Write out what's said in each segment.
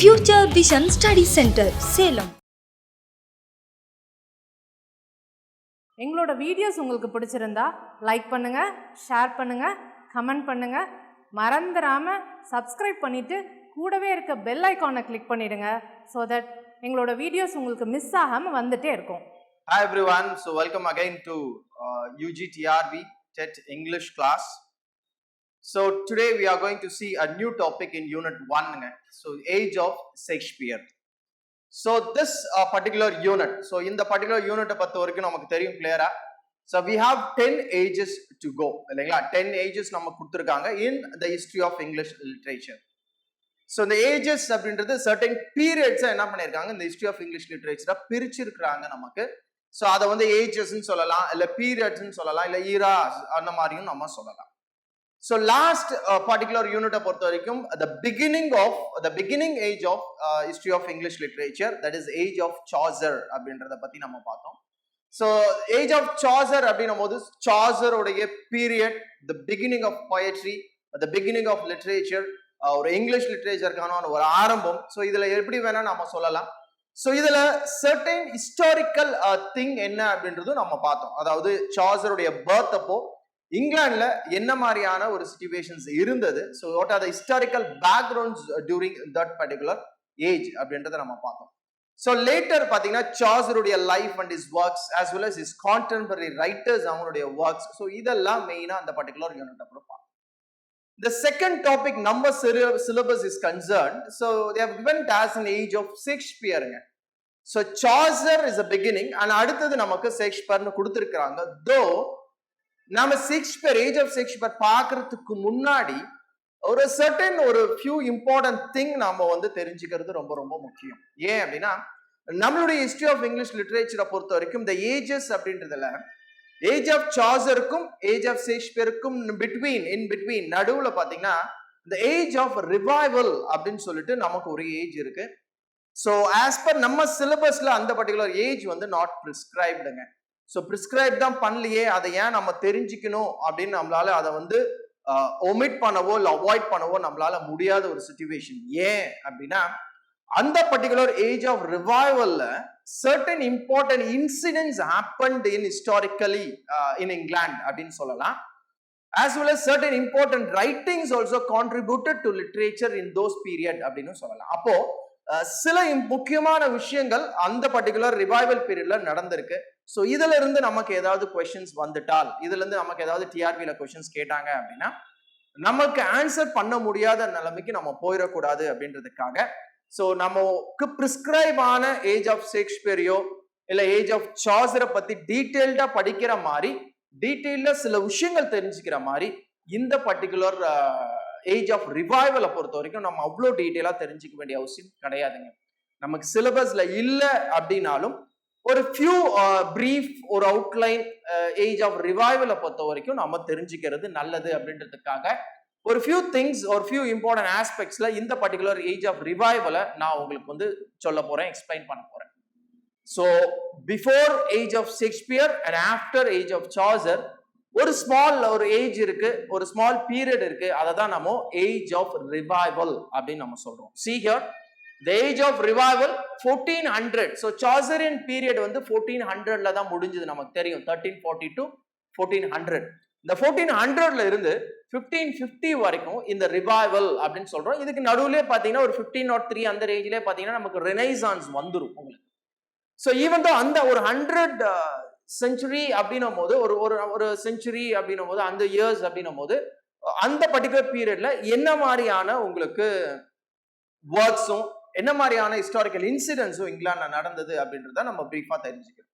Future Vision Study Center, Salem. எங்களோட videos உங்களுக்கு பிடிச்சிருந்தா லைக் பண்ணுங்க, ஷேர் பண்ணுங்க, கமெண்ட் பண்ணுங்க. மறந்துடாம சப்ஸ்கிரைப் பண்ணிட்டு கூடவே இருக்க பெல் ஐகானை கிளிக் பண்ணிடுங்க. so that எங்களோட வீடியோஸ் உங்களுக்கு மிஸ் ஆகாம வந்துட்டே இருக்கும். Hi everyone, so welcome again to UGTRV TET English class. So today we are going to see a new topic in unit 1, so age of Shakespeare. So this particular unit, so in the particular unit பத்த வரைக்கும் நமக்கு தெரியும் clear-ஆ. So we have 10 ages to go, இல்லைங்களா? 10 ages நமக்கு கொடுத்திருக்காங்க in the history of English literature. So the ages அப்படின்றது certain periods என்ன பண்ணிருக்காங்க இந்த history of English literature பிரிச்சிருக்காங்க நமக்கு. So அதை வந்து ages ன்னு சொல்லலாம், இல்ல periods ன்னு சொல்லலாம், இல்ல eras அந்த மாதிரியும் நம்ம சொல்லலாம். So last particular unit பொறுத்த வரைக்கும் the beginning age of history of English literature, that is age of Chaucer அப்படின்றத பத்தி நம்ம பார்த்தோம். So age of Chaucer அப்படின்னும் போது Chaucer உடைய period, the beginning of poetry, the beginning of literature, ஒரு இங்கிலீஷ் லிட்ரேச்சருக்கான ஒரு ஆரம்பம். ஸோ இதுல எப்படி வேணா நம்ம சொல்லலாம். ஸோ இதுல certain historical thing என்ன அப்படின்றதும் நம்ம பார்த்தோம். அதாவது சாசருடைய பர்த் அப்போ இங்கிலாந்துல என்ன மாதிரியான ஒரு சிச்சுவேஷன்ஸ் இருந்தது, so what are the historical backgrounds during that particular age அப்படின்றத நம்ம பார்த்தோம். ஸோ லேட்டர் பார்த்தீங்கன்னா சாசருடைய life and his works as well as his contemporary writers அவங்களுடைய ஒர்க்ஸ், ஸோ இதெல்லாம் மெயினா அந்த பர்டிகுலர் யூனிட் அப்புறம் பார்ப்போம். The second topic number syllabus is concerned, so they have given it as an age of Shakespeare. So Chaucer is a beginning and அடுத்தது நமக்கு ஷேக்ஸ்பியர்னு கொடுத்திருக்காங்க. though நாம ஷேக்ஸ்பியர் ஏஜ் ஆஃப் ஷேக்ஸ்பியர் பார்க்கறதுக்கு முன்னாடி ஒரு certain ஒரு few important thing நாம வந்து தெரிஞ்சுக்கிறது ரொம்ப ரொம்ப முக்கியம். ஏன் அப்படின்னா நம்மளுடைய ஹிஸ்டரி ஆஃப் இங்கிலீஷ் லிட்ரேச்சரை பொறுத்த வரைக்கும் இந்த ஏஜஸ் அப்படின்றதுல ஏஜ் ஆஃப் சாசருக்கும் ஏஜ் ஆஃப் ஷேக்ஸ்பியருக்கும் இன் பிட்வீன் நடுவுல பாத்தீங்கன்னா இந்த ஏஜ் ஆஃப் ரிவைவல் அப்படின்னு சொல்லிட்டு நமக்கு ஒரு ஏஜ் இருக்கு. ஸோ ஆஸ் பர் நம்ம சிலபஸ்ல அந்த பர்டிகுலர் ஏஜ் வந்து நாட் பிரிஸ்கிரைப்டுங்க. ஸோ பிரிஸ்கிரைப் தான் பண்ணலையே, அதை ஏன் நம்ம தெரிஞ்சுக்கணும் அப்படின்னு நம்மளால அதை வந்து ஒமிட் பண்ணவோ இல்லை அவாய்ட் பண்ணவோ நம்மளால முடியாத ஒரு சிச்சுவேஷன். ஏன் அப்படின்னா அந்த பர்டிகுலர் ஏஜ் ஆஃப் ரிவைவல்ல certain important incidents happened in historically in England அப்படின்னு சொல்லலாம், as well as certain important writings also contributed to literature in those period அப்படின்னு சொல்லலாம். அப்போ சில முக்கியமான விஷயங்கள் அந்த பர்டிகுலர் ரிவைவல் பீரியட்ல நடந்திருக்கு. ஸோ இதுல இருந்து நமக்கு ஏதாவது கொஸ்டின்ஸ் வந்துட்டால், இதுல இருந்து நமக்கு ஏதாவது டிஆர்பியில கொஸ்டின்ஸ் கேட்டாங்க அப்படின்னா நமக்கு ஆன்சர் பண்ண முடியாத நிலைமைக்கு நம்ம போயிடக்கூடாது அப்படின்றதுக்காக ஸோ நமக்கு பிரிஸ்கிரைப் ஆன ஏஜ் ஆஃப் ஷேக்ஸ்பியரையோ இல்ல ஏஜ் ஆஃப் சாசரை பத்தி டீட்டெயில்டா படிக்கிற மாதிரி, டீட்டெயில்டா சில விஷயங்கள் தெரிஞ்சுக்கிற மாதிரி இந்த பர்டிகுலர் ஏஜ் ஆஃப் ரிவைவலை பொறுத்த வரைக்கும் நம்ம அவ்வளோ டீட்டெயிலா தெரிஞ்சுக்க வேண்டிய அவசியம் கிடையாதுங்க. நமக்கு சிலபஸ்ல இல்லை அப்படின்னாலும் ஒரு ஃபியூ பிரீஃப் ஒரு அவுட்லைன் ஏஜ் ஆஃப் ரிவைவலை பொறுத்த வரைக்கும் நம்ம தெரிஞ்சுக்கிறது நல்லது அப்படின்றதுக்காக ஒரு ஃபியூ திங்ஸ் ஒரு ஃபியூ இம்பார்ட்டன்ட் ஆஸ்பெக்ட்ஸ்ல இந்த பர்டிகுலர் ஏஜ் ஆஃப் ரிவைவலை நான் உங்களுக்கு வந்து சொல்ல போறேன், எக்ஸ்பிளைன் பண்ண போறேன். So before age of Shakespeare and after age of Chaucer ஒரு ஸ்மால் ஒரு ஏஜ் இருக்கு, ஒரு ஸ்மால் பீரியட் இருக்கு, அதை தான் நம்ம ஏஜ் ஆஃப் ரிவைவல் அப்படின்னு நம்ம சொல்றோம். See here, the age of revival 1400. so Chaucerian period வந்து 1400ல தான் முடிஞ்சது, நமக்கு தெரியும் 1340 to 1400. இந்த 1400ல இருந்து 1550 வரைக்கும் இந்த ரிவைவல் அப்படின்னு சொல்றோம். இதுக்கு நடுவுல பாத்தீங்கன்னா ஒரு 1503 அந்த ரேஞ்சிலே பாத்தீங்கன்னா நமக்கு ரெனைசான்ஸ் வந்துரும் உங்களுக்கு. ஸோ ஈவன் தான் அந்த ஒரு 100 செஞ்சுரி அப்படின்னும் போது ஒரு செஞ்சுரி அப்படின்னும் போது அந்த இயர்ஸ் அப்படின்னும் போது அந்த பர்டிகுலர் பீரியட்ல என்ன மாதிரியான உங்களுக்கு ஒர்க்ஸும் என்ன மாதிரியான ஹிஸ்டாரிக்கல் இன்சிடென்ட்ஸும் இங்கிலாந்துல நடந்தது அப்படின்றத நம்ம பிரீஃபா தெரிஞ்சுக்கிறோம்.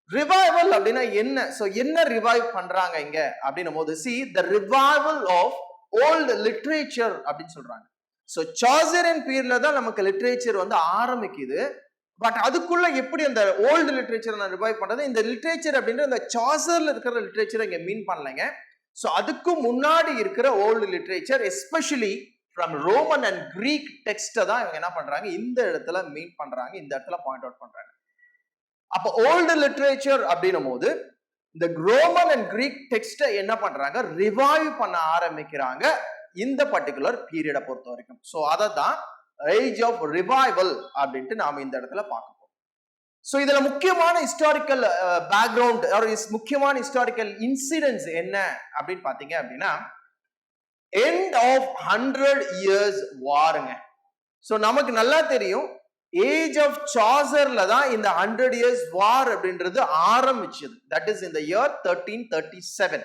ரிவைவல் அப்படின்னா என்ன, ஸோ என்ன ரிவைவ் பண்றாங்க இங்க அப்படின்னும் போது see the revival of old literature அப்படின்னு சொல்றாங்க. ஸோ சாசரின் பீரியட்ல தான் நமக்கு லிட்ரேச்சர் வந்து ஆரம்பிக்குது. பட் அதுக்குள்ள எப்படி அந்த ஓல்டு லிட்ரேச்சர் நான் ரிவைவ் பண்றது, இந்த லிட்ரேச்சர் அப்படின்ற இந்த சாசர்ல இருக்கிற லிட்ரேச்சர் இங்க மீன் பண்ணலைங்க. ஸோ அதுக்கு முன்னாடி இருக்கிற old literature especially from Roman and Greek டெக்ஸ்ட்டை தான் இவங்க என்ன பண்றாங்க இந்த இடத்துல மீன் பண்றாங்க, இந்த இடத்துல பாயிண்ட் அவுட் பண்றாங்க. அப்போ ஓல்டு லிட்ரேச்சர் அப்படின்னும் போது இந்த ரோமன் அண்ட் கிரீக் டெக்ஸ்ட்டை என்ன பண்றாங்க ரிவைவ் பண்ண ஆரம்பிக்கிறாங்க இந்த பர்டிகுலர் பீரியடை பொறுத்த வரைக்கும். ஸோ அதை தான் ஏஜ் ஆஃப் ரிவைவல் அப்படின்ட்டு நாம இந்த இடத்துல பார்க்க போறோம். ஸோ இதுல முக்கியமான ஹிஸ்டாரிக்கல் பேக்ரவுண்ட் முக்கியமான ஹிஸ்டாரிக்கல் இன்சிடென்ட்ஸ் என்ன அப்படின்னு பாத்தீங்க அப்படின்னா எண்ட் ஆஃப் 100 years வாருங்க. ஸோ நமக்கு நல்லா தெரியும் ஏஜ் ஆஃப் சாசர்ல தான் இந்த 100 years வார் அப்படின்றது ஆரம்பிச்சது. தட் இஸ் இந்த இயர் 1337.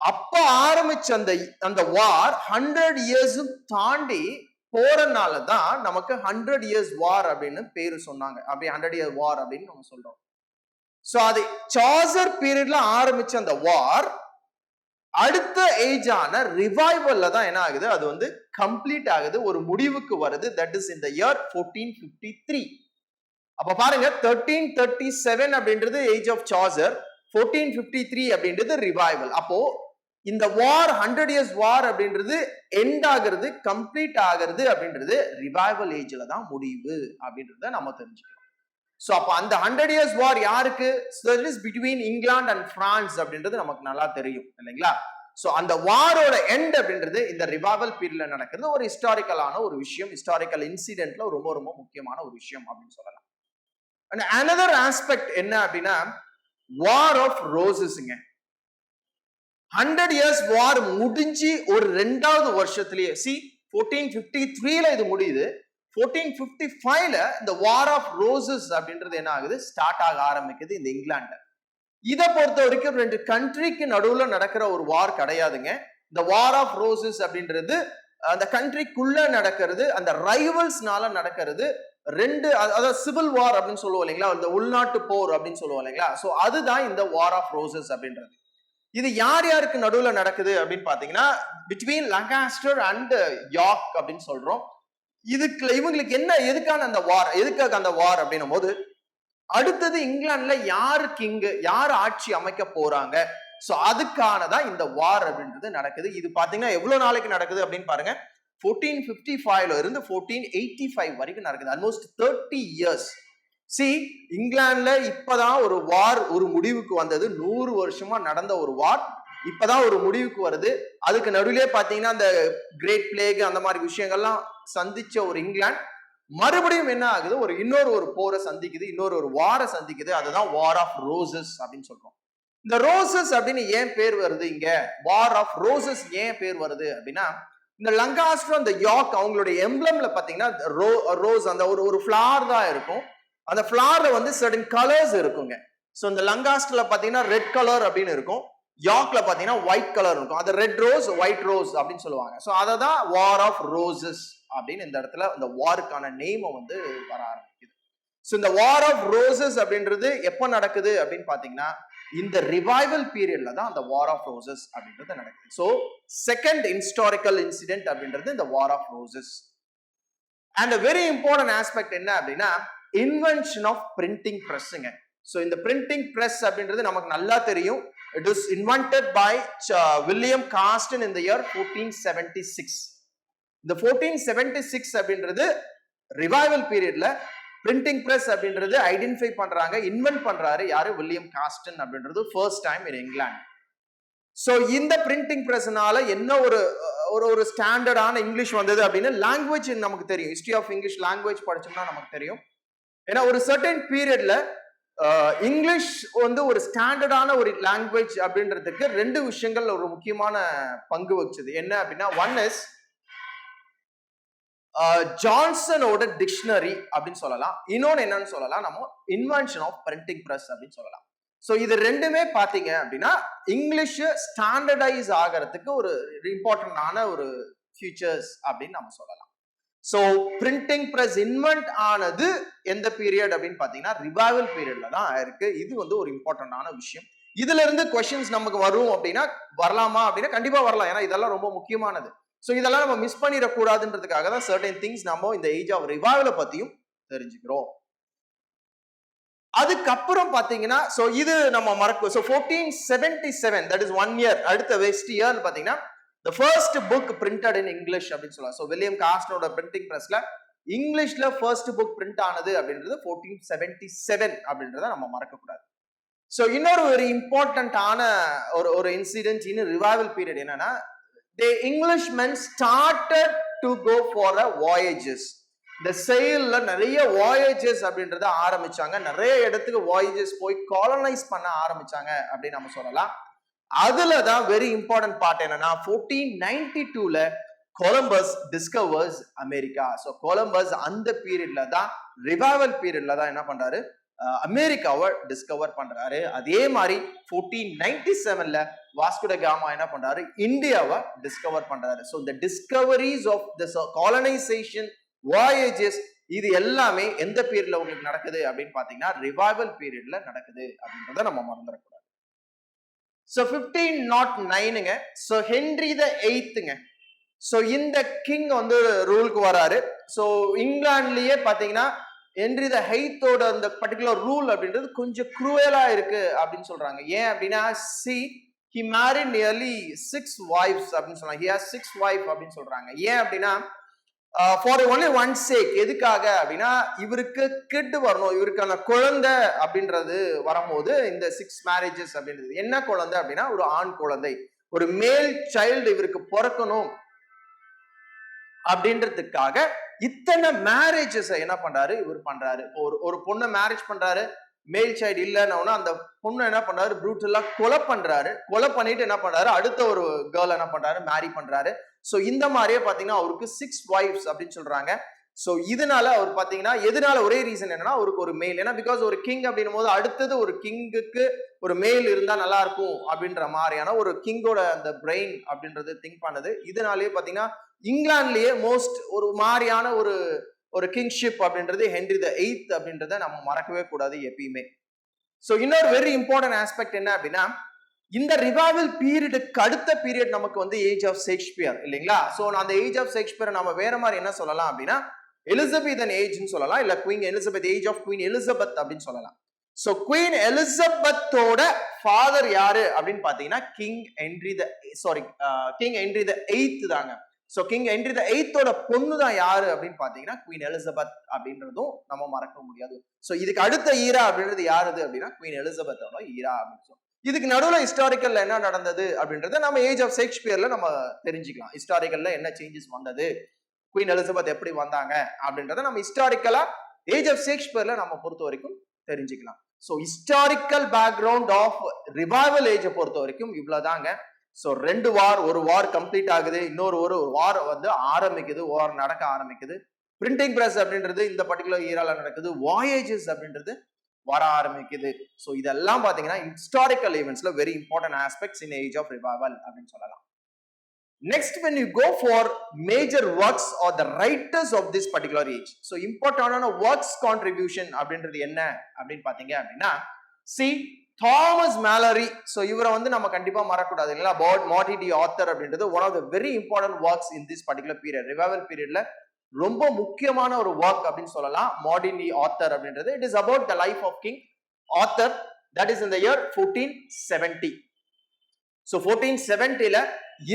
அப்ப ஆரம்பிச்ச அந்த வார் 100 years தாண்டி போறனால தான் நமக்கு 100 years வார் அப்படின்னு பேரு சொன்னாங்க. அப்படி 100 year வார் அப்படின்னு நம்ம சொல்றோம். சோ அது சாசர் பீரியட்ல ஆரம்பிச்ச அந்த வார் அடுத்த ஏஜான ரிவைவல்ல தான் என்ன ஆகுது, அது வந்து கம்ப்ளீட் ஆகுது, ஒரு முடிவுக்கு வருது. தட் இஸ் இந்த இயர் 1453. அப்ப பாருங்க 1337 அப்படின்றது ஏஜ் ஆஃப் சாசர், 1453 அப்படின்றது ரிவைவல். அப்போ இந்த வார் 100 years வார் அப்படின்றது எண்ட் ஆகிறது, கம்ப்ளீட் ஆகிறது அப்படின்றது ரிவைவல் ஏஜ்ல தான் முடிவு அப்படின்றத நம்ம தெரிஞ்சுக்கிறோம். சோ அப்ப அந்த 100 years வார் யாருக்கு? பிட்வீன் இங்கிலாந்து அண்ட் பிரான்ஸ் அப்படின்றது நமக்கு நல்லா தெரியும் இல்லைங்களா? சோ அந்த வாரோட எண்ட் அப்படின்றது இந்த ரிவைவல் பீரியட்ல நடக்கிறது. ஒரு ஹிஸ்டாரிக்கலான ஒரு விஷயம், ஹிஸ்டாரிக்கல் இன்சிடென்ட்ல ரொம்ப ரொம்ப முக்கியமான ஒரு விஷயம் அப்படின்னு சொல்லலாம். அண்ட் அனதர் ஆஸ்பெக்ட் என்ன அப்படின்னா வார் ஆஃப் ரோசஸ்ங்க. 100 years வார் முடிஞ்சு ஒரு 2வது வருஷத்திலேயே 1453ல இது முடியுது. 1455ல இந்த வார் ஆஃப் ரோசஸ் அப்படின்றது என்ன ஆகுது, ஸ்டார்ட் ஆக ஆரம்பிக்குது இந்த இங்கிலாந்துல. இதை பொறுத்த வரைக்கும் 2 கண்ட்ரிக்கு நடுவுல நடக்கிற ஒரு வார் கிடையாதுங்க. இந்த வார் ஆஃப் ரோசஸ் அப்படின்றது அந்த கண்ட்ரிக்குள்ள நடக்கிறது, அந்த ரைவல்ஸ்னால நடக்கிறது. அதாவது சிவில் வார் அப்படின்னு சொல்லுவோம் இல்லைங்களா, இந்த உள்நாட்டு போர் அப்படின்னு சொல்லுவோம் இல்லைங்களா. சோ அதுதான் இந்த வார் ஆஃப் ரோசஸ் அப்படின்றது. இது யார் யாருக்கு நடுவுல நடக்குது அப்படின்னு பாத்தீங்கன்னா பிட்வீன் லங்காஸ்டர் அண்ட் யார்க் அப்படின்னு சொல்றோம். இவங்களுக்கு என்ன, எதுக்கான அந்த வார், எதுக்காக அந்த வார் அப்படின்னும் போது அடுத்தது இங்கிலாந்துல யாரு கிங்கு, யார் ஆட்சி அமைக்க போறாங்க, சோ அதுக்கானதான் இந்த வார் அப்படின்றது நடக்குது. இது பாத்தீங்கன்னா எவ்வளவு நாளைக்கு நடக்குது அப்படின்னு பாருங்க. 1455ல இருந்து 1485 வரைக்கும் நடக்குது. Almost 30 years. இங்கிலாந்துல இப்பதான் ஒரு வார் ஒரு முடிவுக்கு வந்தது. 100 வருஷமா நடந்த ஒரு வார் இப்பதான் ஒரு முடிவுக்கு வருது. அதுக்கு நடுவிலே பாத்தீங்கன்னா அந்த கிரேட் பிளேக் அந்த மாதிரி விஷயங்கள்லாம் சந்திச்ச ஒரு இங்கிலாந்து மறுபடியும் என்ன ஆகுது, இன்னொரு போரை சந்திக்குது, ஒரு வாரை சந்திக்குது. அதுதான் வார் ஆஃப் ரோசஸ் அப்படின்னு சொல்றோம். இந்த ரோசஸ் அப்படின்னு ஏன் பேர் வருது, இங்க வார் ஆஃப் ரோசஸ் ஏன் பேர் வருது அப்படின்னா இந்த லங்காஸ்டர் அந்த யார்க் அவங்களுடைய எம்ப்ளம்ல பாத்தீங்கன்னா ரோஸ் அந்த ஒரு ஃபிளவர் தான் இருக்கும். அந்த ஃபிளவர்ல வந்து சர்டன் கலர்ஸ் இருக்குங்க. சோ இந்த லங்காஸ்டர்ல பாத்தீங்கன்னா ரெட் கலர் அப்படின்னு இருக்கும், யார்க்ல பாத்தீங்கன்னா ஒயிட் கலர் இருக்கும். அது ரெட் ரோஸ் ஒயிட் ரோஸ் அப்படின்னு சொல்லுவாங்க. சோ அததான் வார் ஆஃப் ரோசஸ் அப்படின்னு இந்த இடத்துல இந்த வாருக்கான நேம் வந்து வர ஆரம்பிக்குது. சோ இந்த வார் ஆஃப் ரோசஸ் அப்படின்றது எப்ப நடக்குது அப்படின்னு பாத்தீங்கன்னா இந்த ரிவைவல் பீரியட்ல தான் அந்த வார் ஆஃப் ரோசஸ் அப்படின்றது நடக்குது. சோ செகண்ட் ஹிஸ்டாரிக்கல் இன்சிடென்ட் அப்படின்றது இந்த war of roses. And very important aspect என்ன அப்படின்னா இன்வென்ஷன் ஆஃப் பிரிண்டிங் பிரஸ்ங்க. சோ இந்த பிரிண்டிங் பிரஸ் அப்படின்றது நமக்கு நல்லா தெரியும். It was invented by William Carston in the year 1476. இந்த 1476 அப்படின்றது ரிவைவல் பீரியட்ல பிரிண்டிங் பிரஸ் அப்படின்றது ஐடென்டிஃபை பண்றாங்க, இன்வென்ட் பண்றாரு யாரு, வில்லியம் காஸ்டன் அப்படின்றது first time in England. So இந்த பிரிண்டிங் பிரஸ்னால என்ன ஒரு ஸ்டாண்டர்டான இங்கிலீஷ் வந்தது அப்படின்னு லாங்குவேஜ் நமக்கு தெரியும். ஹிஸ்டரி ஆஃப் இங்கிலீஷ் லாங்குவேஜ் படிச்சோம்னா நமக்கு தெரியும். ஏன்னா ஒரு சர்டன் பீரியட்ல இங்கிலீஷ் வந்து ஒரு ஸ்டாண்டர்டான ஒரு லாங்குவேஜ் அப்படின்றதுக்கு 2 விஷயங்கள் ஒரு முக்கியமான பங்கு வச்சது. என்ன அப்படின்னா ஒன் இஸ் ஜான்சனோட டிக்ஷனரி அப்படின்னு சொல்லலாம். இன்னொன்னு என்னன்னு சொல்லலாம், நம்ம இன்வென்ஷன் ஆஃப் பிரிண்டிங் பிரஸ் அப்படின்னு சொல்லலாம். சோ இது ரெண்டுமே பாத்தீங்க அப்படின்னா இங்கிலீஷ் ஸ்டாண்டர்டைஸ் ஆகிறதுக்கு ஒரு இம்பார்ட்டன்டான ஒரு ஃபியூச்சர்ஸ் அப்படின்னு நம்ம சொல்லலாம். சோ பிரிண்டிங் பிரஸ் இன்வென்ட் ஆனது எந்த பீரியட் அப்படின்னு பாத்தீங்கன்னா ரிவைவல் பீரியட்ல தான் இருக்கு. இது வந்து ஒரு இம்பார்ட்டன்டான விஷயம். இதுல இருந்து கொஸ்டின்ஸ் நமக்கு வரும் அப்படின்னா வரலாமா அப்படின்னா கண்டிப்பா வரலாம். ஏன்னா இதெல்லாம் ரொம்ப முக்கியமானது. சோ இதெல்லாம் நம்ம மிஸ் பண்ணிடக்கூடாதுன்றதுக்காக தான் சர்டன் திங்ஸ் நம்ம இந்த ஏஜ் ஆஃப் ரிவைவலை பத்தியும் தெரிஞ்சுக்கிறோம். அதுக்கப்புறம் பாத்தீங்கன்னா சோ இது நம்ம மறக்கும். சோ 1477 தட் இஸ் 1 year அடுத்த வெஸ்ட் இயர் பாத்தீங்கன்னா the first book printed in English அப்படின்னு சொல்லலாம். சோ வில்லியம் காஸ்டனோட பிரிண்டிங் பிரஸ்ல இங்கிலீஷ்ல ஃபர்ஸ்ட் புக் பிரிண்ட் ஆனது அப்படின்றது 1477 அப்படின்றத நம்ம மறக்க கூடாது. சோ இன்னொரு ஒரு இம்பார்ட்டன்டான ஒரு இன்சிடென்ட் இன் ரிவைவல் பீரியட் என்னன்னா the Englishmen started to go for a voyages. இந்த செயல்ல நிறைய வாயேஜஸ் அப்படின்றத ஆரம்பிச்சாங்க. நிறைய இடத்துக்கு வாயேஜஸ் போய் காலனைஸ் பண்ண ஆரம்பிச்சாங்க அப்படின்னு நம்ம சொல்லலாம். அதுலதான் வெரி இம்பார்ட்டன்ட் பார்ட் என்னன்னா 1492ல Columbus discovers America. So Columbus அந்த பீரியட்ல தான் ரிவைவல் பீரியட்ல தான் என்ன பண்றாரு, அமெரிக்காவை டிஸ்கவர் பண்றாரு. அதே மாதிரி 1497ல வாஸ்கோ ட காமா என்ன பண்றாரு, இந்தியாவை டிஸ்கவர் பண்றாரு. ஸோ இந்த discoveries of the colonisation, voyages, இது எல்லாமே எந்த பீரியட்ல உங்களுக்கு நடக்குது அப்படின்னு பாத்தீங்கன்னா ரிவைவல் பீரியட்ல நடக்குது அப்படின்றத நம்ம மறந்துடக்கூடாது. ஸோ 1509ங்க. ஸோ ஹென்றி த எய்த்துங்க. ஸோ இந்த கிங் வந்து ரூலுக்கு வராரு. ஸோ இங்கிலாந்துலயே பாத்தீங்கன்னா ஹென்றி த எய்த்தோட அந்த பர்டிகுலர் ரூல் அப்படின்றது கொஞ்சம் குரூவலா இருக்கு அப்படின்னு சொல்றாங்க. ஏன் அப்படின்னா he married nearly 6 wives அப்படின்னு சொல்றாங்க. he has 6 wives அப்படின்னு சொல்றாங்க. ஏன் அப்படின்னா for only one sake. எதுக்காக அப்படின்னா இவருக்கு கிட் வரணும், இவருக்கான குழந்தை அப்படின்றது வரும்போது இந்த 6 மேரேஜஸ் அப்படின்றது என்ன குழந்தை அப்படின்னா ஒரு ஆண் குழந்தை, ஒரு மேல் சைல்டு இவருக்கு பிறக்கணும் அப்படின்றதுக்காக இத்தனை மேரேஜஸ் என்ன பண்றாரு இவர் பண்றாரு. ஒரு பொண்ணை மேரேஜ் பண்றாரு, மேல் சைல்டு இல்லைன்னா அந்த பொண்ணு என்ன பண்றாரு, ப்ரூட்டலா கொலை பண்றாரு. கொலை பண்ணிட்டு என்ன பண்றாரு, அடுத்த ஒரு கேர்ள் என்ன பண்றாரு, மேரி பண்றாரு. சோ இந்த மாதிரியே பாத்தீங்கன்னா அவருக்கு 6 wives அப்படின்னு சொல்றாங்க. சோ இதனால அவர் பாத்தீங்கன்னா எதனால, ஒரே ரீசன் என்னன்னா அவருக்கு ஒரு மேல், ஏன்னா பிகாஸ் ஒரு கிங் அப்படின்னும் போது அடுத்தது ஒரு கிங்குக்கு ஒரு மேல் இருந்தா நல்லா இருக்கும் அப்படின்ற மாதிரியான ஒரு கிங்கோட அந்த பிரெயின் அப்படின்றது திங்க் பண்ணது. இதனாலேயே பாத்தீங்கன்னா இங்கிலாந்துலயே மோஸ்ட் ஒரு மாதிரியான ஒரு கிங்ஷிப் அப்படின்றது ஹென்றி த எய்த் அப்படின்றத நம்ம மறக்கவே கூடாது எப்பயுமே. சோ இன்னொரு வெரி இம்பார்ட்டன்ட் ஆஸ்பெக்ட் என்ன அப்படின்னா இந்த ரிவைவல் பீரியடுக்கு அடுத்த பீரியட் நமக்கு வந்து ஏஜ் ஆஃப் ஷேக்ஸ்பியர் இல்லைங்களா. சோ அந்த ஏஜ் ஆஃப் ஷேக்ஸ்பியர் நம்ம வேற மாதிரி என்ன சொல்லலாம் அப்படின்னா எலிசபெத்தன் ஏஜ்னு சொல்லலாம், இல்ல Queen Elizabeth, age of Queen Elizabeth அப்படின்னு சொல்லலாம். சோ குவீன் எலிசபெத்தோட ஃபாதர் யாரு அப்படின்னு பாத்தீங்கன்னா கிங் ஹென்றி த எய்த் தாங்க. சோ கிங் ஹென்றி த எய்த்தோட பொண்ணு தான் யாரு அப்படின்னு பாத்தீங்கன்னா குவீன் எலிசபெத் அப்படின்றதும் நம்ம மறக்க முடியாது. சோ இதுக்கு அடுத்த ஈரா அப்படின்றது யாருது அப்படின்னா குவீன் எலிசபெத்தோட ஈரா அப்படின்னு சொல்லுவோம். இதுக்கு நடுவுல ஹிஸ்டாரிக்கல்ல என்ன நடந்தது அப்படின்றத நம்ம ஏஜ் ஆஃப் ஷேக்ஸ்பியர்ல நம்ம தெரிஞ்சுக்கலாம். ஹிஸ்டாரிக்கல்ல என்ன சேஞ்சஸ் வந்தது, குவீன் எலிசபெத் எப்படி வந்தாங்க அப்படின்றத நம்ம ஹிஸ்டாரிக்கலா ஏஜ் ஆஃப் ஷேக்ஸ்பியர்ல நம்ம பொறுத்த வரைக்கும் தெரிஞ்சுக்கலாம். So historical background of revival ஏஜை பொறுத்த வரைக்கும் இவ்வளவுதாங்க. சோ 2 வார், ஒரு வார் கம்ப்ளீட் ஆகுது, இன்னொரு ஒரு வார் வந்து ஆரம்பிக்குது, வார் நடக்க ஆரம்பிக்குது. பிரிண்டிங் பிரஸ் அப்படின்றது இந்த பர்டிகுலர் இயரால நடக்குது, வாயேஜஸ் அப்படின்றது வர ஆரம்பிக்குது. சோ இதெல்லாம் பாத்தீங்கன்னா ஹிஸ்டாரிக்கல் ஈவென்ட்ஸ்ல very important aspects in age of revival அப்படின்னு சொல்லலாம். Next, when you go for major works or the writers of this particular age, so important works contribution அப்படின்றது என்ன அப்படின்னு பாத்தீங்க அப்படின்னா தாமஸ் மேலரி. சோ இவரை வந்து நம்ம கண்டிப்பா மறக்கூடாது இல்லைங்களா. அபவுட் மார்ட்டி ஆத்தர் அப்படின்றது one of the very important works in this particular period, revival பீரியட்ல ரொம்ப முக்கியமான ஒரு ஒர்க் அப்படின்னு சொல்லலாம் மார்ட்டி ஆத்தர் அப்படின்றது. It is about the life of King Arthur, that is in the year 1470. So 1470ல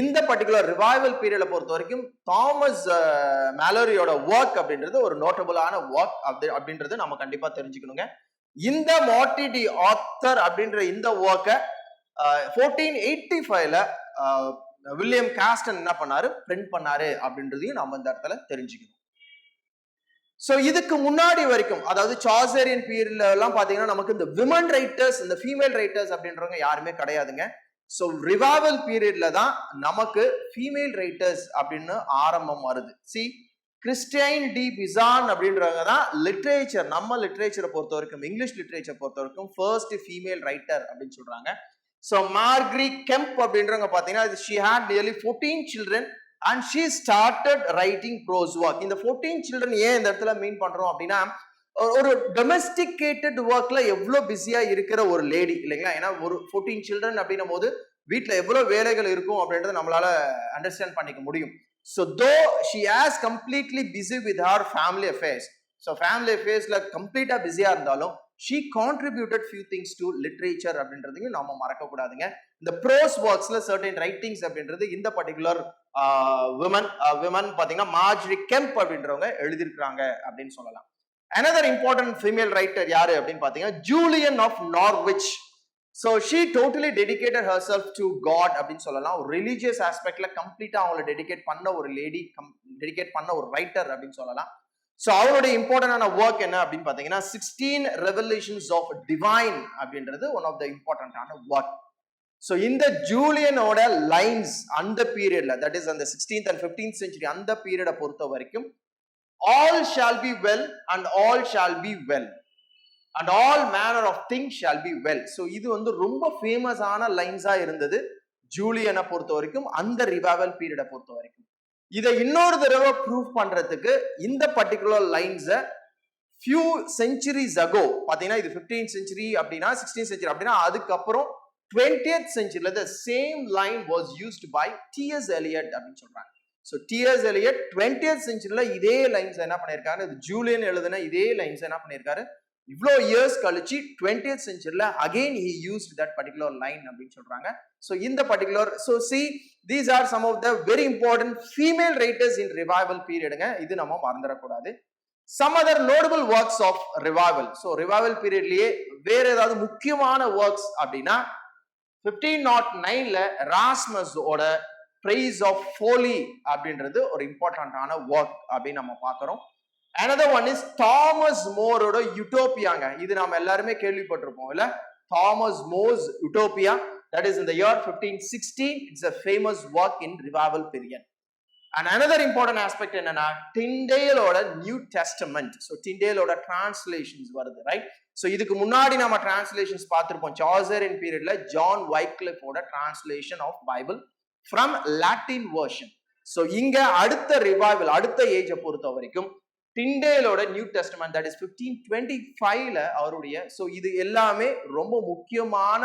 இந்த பர்டிகுலர் ரிவைவல் பீரியட பொறுத்த வரைக்கும் தாமஸ் மேலரியோட ஒர்க் அப்படின்றது ஒரு நோட்டபிளான ஒர்க் அப்படின்றது நம்ம கண்டிப்பா தெரிஞ்சுக்கணுங்க. இந்த மார்ட்டி ஆத்தர் அப்படின்ற இந்த ஒர்க்கை 1485ல வில்லியம் காஸ்டன் என்ன பண்ணாரு, பிரிண்ட் பண்ணாரு அப்படின்றதையும் நம்ம இந்த இடத்துல தெரிஞ்சுக்கணும். சோ இதுக்கு முன்னாடி வரைக்கும், அதாவது சார்சரியன் பீரியட்ல எல்லாம் பாத்தீங்கன்னா நமக்கு இந்த விமன் ரைட்டர்ஸ், இந்த ஃபீமேல் ரைட்டர்ஸ் அப்படின்றவங்க யாருமே கிடையாதுங்க. சோ ரிவைவல் பீரியட்ல தான் நமக்கு ஃபீமேல் ரைட்டர்ஸ் அப்படின்னு ஆரம்பம் வருது. கிறிஸ்டியன் டி பிசான் அப்படின்றவங்க தான் லிட்ரேச்சர், நம்ம லிட்ரேச்சரை பொறுத்த வரைக்கும், இங்கிலீஷ் லிட்ரேச்சர் பொறுத்த வரைக்கும் ஃபர்ஸ்ட் ஃபீமேல் ரைட்டர் அப்படின்னு சொல்றாங்க. சோ மார்கரி கெம்ப் அப்படின்றவங்க பாத்தீங்கன்னா she had nearly 14 children and she started writing prose work. இந்த 14 children ஏன் இந்த இடத்துல மீன் பண்றோம் அப்படின்னா ஒரு டொமெஸ்டிகேட்டட் ஒர்க்ல எவ்வளவு பிஸியா இருக்கிற ஒரு லேடி இல்லைங்களா. ஏன்னா ஒரு 14 children அப்படின்னும் போது வீட்டுல எவ்வளவு வேலைகள் இருக்கும் அப்படின்றத நம்மளால அண்டர்ஸ்டாண்ட் பண்ணிக்க முடியும். So though she has completely busy with her family affairs, so family affairsல கம்ப்ளீட்டா பிஸியா இருந்தாலும் she contributed few things to literature அப்படின்றதையும் நாம மறக்க கூடாதுங்க. இந்த prose worksல certain writings அப்படின்றது இந்த பர்டிகுலர் women பாத்தீங்கன்னா மார்ஜரி கெம்ப் அப்படின்றவங்க எழுதியிருக்காங்க அப்படின்னு சொல்லலாம். another important female writer யாரு அப்படின்னு பாத்தீங்கன்னா Julian of Norwich. So she totally dedicated herself to God அப்படின்னு சொல்லலாம். ஒரு ரிலீஜியஸ் ஆஸ்பெக்ட்ல கம்ப்ளீட்டா அவங்கள டெடிகேட் பண்ண ஒரு லேடி, டெடிகேட் பண்ண ஒரு ரைட்டர் அப்படின்னு சொல்லலாம். ஸோ அவருடைய இம்பார்ட்டன்டான ஒர்க் என்ன அப்படின்னு பார்த்தீங்கன்னா 16 ரெவல்யூஷன்ஸ் ஆஃப் டிவைன் அப்படின்றது ஒன் ஆஃப் த இம்பார்ட்டன்டான ஒர்க். ஸோ இந்த ஜூலியனோட லைன்ஸ் அந்த பீரியட்ல, தட் இஸ் அந்த 16th and 15th century அந்த பீரியடை பொறுத்த வரைக்கும் all shall be well and all shall be well and all manner of things shall be well. So இது வந்து ரொம்ப ஃபேமஸான லைன்ஸா இருந்தது ஜூலியனை பொறுத்த வரைக்கும், அந்த ரிவைவல் பீரியடை பொறுத்த வரைக்கும். இதை இன்னொரு தடவை ப்ரூவ் பண்றதுக்கு இந்த பர்டிகுலர் லைன்ஸை ஃபியூ செஞ்சுரிஸ் அகோ பாத்தீங்கன்னா, இது 15th century அப்படின்னா 16th century அப்படின்னா அதுக்கப்புறம் 20th century the same line was used by T.S. Eliot அப்படின்னு சொல்றாங்க. So T.S. Eliot 20th centuryல இதே லைன்ஸ் என்ன பண்ணியிருக்காரு, இது ஜூலியன் எழுதின இதே லைன்ஸ் என்ன பண்ணியிருக்காரு, இவ்வளோ இயர்ஸ் கழிச்சு 20th centuryல again he used that particular line அப்படின்னு சொல்றாங்க. ஸோ இந்த particular, so see these are some of the very important female writers in revival periodங்க, இது நம்ம மறந்துடக்கூடாது. some other notable works of revival. So revival பீரியட்லயே வேற ஏதாவது முக்கியமான ஒர்க்ஸ் அப்படின்னா 1509ல ராஸ்மஸோட பிரைஸ் ஆஃப் ஃபோலி அப்படின்றது ஒரு இம்பார்ட்டன்டான ஒர்க் அப்படின்னு நம்ம பார்க்கிறோம். another one is தாமஸ் மோரோட யூட்டோபியாங்க, இது நம்ம எல்லாருமே கேள்விப்பட்டிருப்போம் இல்ல, Thomas More's Utopia, that is in the year 1516. it's a famous work in revival period. and another important aspect என்னன்னா டிண்டேலோட நியூ டெஸ்டமெண்ட். ஸோ டிண்டேலோட டிரான்ஸ்லேஷன்ஸ் வருது, ரைட். ஸோ இதுக்கு முன்னாடி நம்ம டிரான்ஸ்லேஷன்ஸ் பார்த்திருப்போம். சார்சரின் பீரியட்ல ஜான் வைக்லிஃபோட translation of Bible from Latin version. So இங்க அடுத்த ரிவைவல், அடுத்த ஏஜை பொறுத்த வரைக்கும் டிண்டேலோட நியூ டெஸ்டமெண்ட், தட் இஸ் 1525ல அவருடைய. ஸோ இது எல்லாமே ரொம்ப முக்கியமான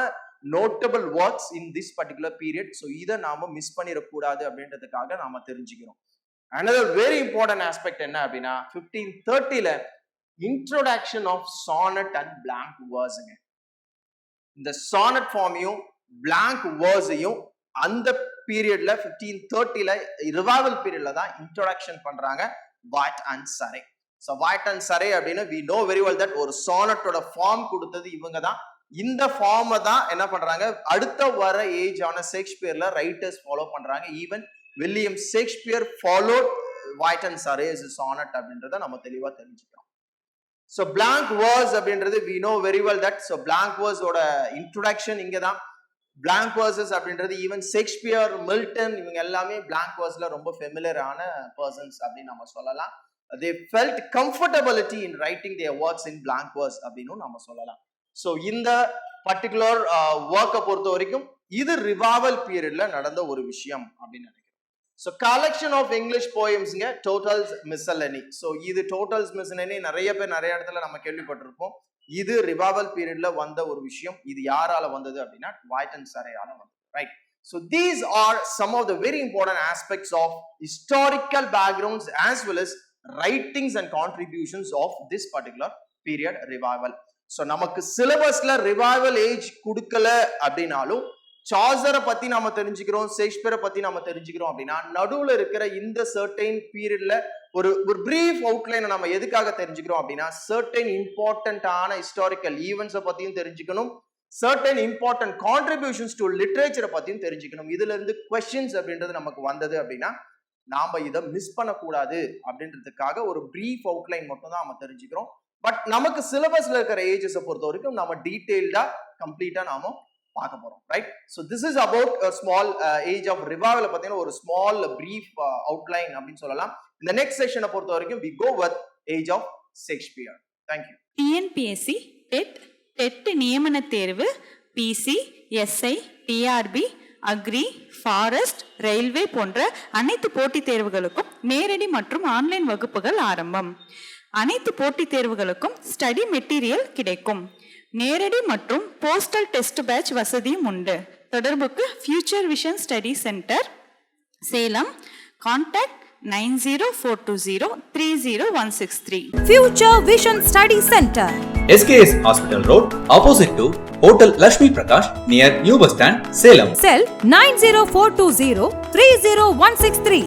notable works in this particular period. So இதை நாம மிஸ் பண்ணிடக்கூடாது அப்படின்றதுக்காக நாம தெரிஞ்சுக்கிறோம். another very important aspect என்ன அப்படின்னா 1530ல introduction of sonnet and blank வேர்ஸ்ங்க. இந்த சானட் ஃபார்மையும் பிளாங்க் வேர்ஸையும் அந்த பீரியட்ல 1530ல ரிவைவல் பீரியட்ல தான் இன்ட்ரோடக்ஷன் பண்றாங்க Wyatt and Surrey. So Wyatt and Surrey அப்படின்னு we know very well that ஒரு சானட்டோட ஃபார்ம் கொடுத்தது இவங்க தான். இந்த ஃபார்மை தான் என்ன பண்றாங்க அடுத்த வர ஏஜ் ஆன ஷேக்ஸ்பியர்ல ரைட்டர்ஸ் ஃபாலோ பண்றாங்க. Even William Shakespeare followed Wyatt and Surrey's sonnet அப்படின்றத நம்ம தெளிவா தெரிஞ்சுக்கிறோம். ஸோ பிளாங்க் வேர்ஸ் அப்படின்றது we know very well that. So blank வேர்ஸோட இன்ட்ரோடக்ஷன் இங்க தான். பிளாங்க் வேர்சஸ் அப்படின்றது ஈவன் ஷேக்ஸ்பியர், மில்டன் இவங்க எல்லாமே பிளாங்க் வேர்ஸ்ல ரொம்ப ஃபெமிலியரான பர்சன்ஸ் அப்படின்னு நம்ம சொல்லலாம். they felt comfortability in writing their works in blank verse அப்படின்னு நம்ம சொல்லலாம். ஸோ இந்த பர்டிகுலர் ஒர்க்கை பொறுத்த வரைக்கும் இது ரிவைவல் பீரியட்ல நடந்த ஒரு விஷயம் அப்படின்னு நினைக்கிறேன். ஸோ கலெக்ஷன் ஆஃப் இங்கிலீஷ் போயம்ஸ்ங்க டோட்டல்ஸ் மிஸ்ஸலனி. ஸோ இது டோட்டல்ஸ் மிஸ்ஸலனி நிறைய பேர் நிறைய இடத்துல நம்ம கேள்விப்பட்டிருப்போம். இது ரிவைவல் பீரியட்ல வந்த ஒரு விஷயம். இது யாரால வந்தது அப்படின்னா வாய்ட் அண்ட் சரேயால வந்தது, right. So these are some of the very important aspects of historical backgrounds as well as writings and contributions of this particular period revival. So நமக்கு சிலபஸ்ல ரிவைவல் ஏஜ் கொடுக்கல அப்படின்னாலும் சார்சரை பத்தி நாம தெரிஞ்சுக்கிறோம், ஷேக்ஸ்பியரை பத்தி நாம தெரிஞ்சுக்கிறோம் அப்படின்னா நடுவுல இருக்கிற இந்த சர்டைன் பீரியட்ல ஒரு பிரீஃப் அவுட்லைனை நம்ம எதுக்காக தெரிஞ்சுக்கிறோம் அப்படின்னா சர்டைன் இம்பார்ட்டன்டான ஹிஸ்டாரிக்கல் ஈவெண்ட்ஸை பத்தியும் தெரிஞ்சுக்கணும், சர்டைன் இம்பார்ட்டன்ட் கான்ட்ரிபியூஷன்ஸ் டு லிட்ரேச்சரை பத்தியும் தெரிஞ்சுக்கணும். இதுல இருந்து கொஸ்டின்ஸ் அப்படின்றது நமக்கு வந்தது அப்படின்னா நாம இதை மிஸ் பண்ணக்கூடாது அப்படின்றதுக்காக ஒரு பிரீஃப் அவுட்லைன் மட்டும் தான் நம்ம தெரிஞ்சுக்கிறோம். பட் நமக்கு சிலபஸ்ல இருக்கிற ஏஜஸை பொறுத்த வரைக்கும் நம்ம டீடைல்டா கம்ப்ளீட்டா நாம பார்க்க போறோம், right. So this is about small age of revival பார்த்தீங்கன்னா ஒரு ஸ்மால் பிரீஃப் அவுட்லைன் அப்படின்னு சொல்லலாம். இந்த நெக்ஸ்ட் செஷனை பொறுத்த வரைக்கும் we go with age of Shakespeare. Thank you. TNPSC TET நியமன தேர்வு, PC, SI, TRB, agri, forest, railway போன்ற அனைத்து போட்டித் தேர்வுகளுக்கும் நேரடி மற்றும் ஆன்லைன் வகுப்புகள் ஆரம்பம். அனைத்து போட்டித் தேர்வுகளுக்கும் ஸ்டடி மெட்டீரியல் கிடைக்கும். நேரடி மற்றும் போஸ்டல் டெஸ்ட் பேட்ச் வசதியும் உண்டு. தொடர்புக்கு future vision study centre, Salem. Contact 9042030163. Future Vision Study Center, SKS Hospital Road, opposite to Hotel Lakshmi Prakash, near New Bus Stand, Salem. Cell 90420 30163.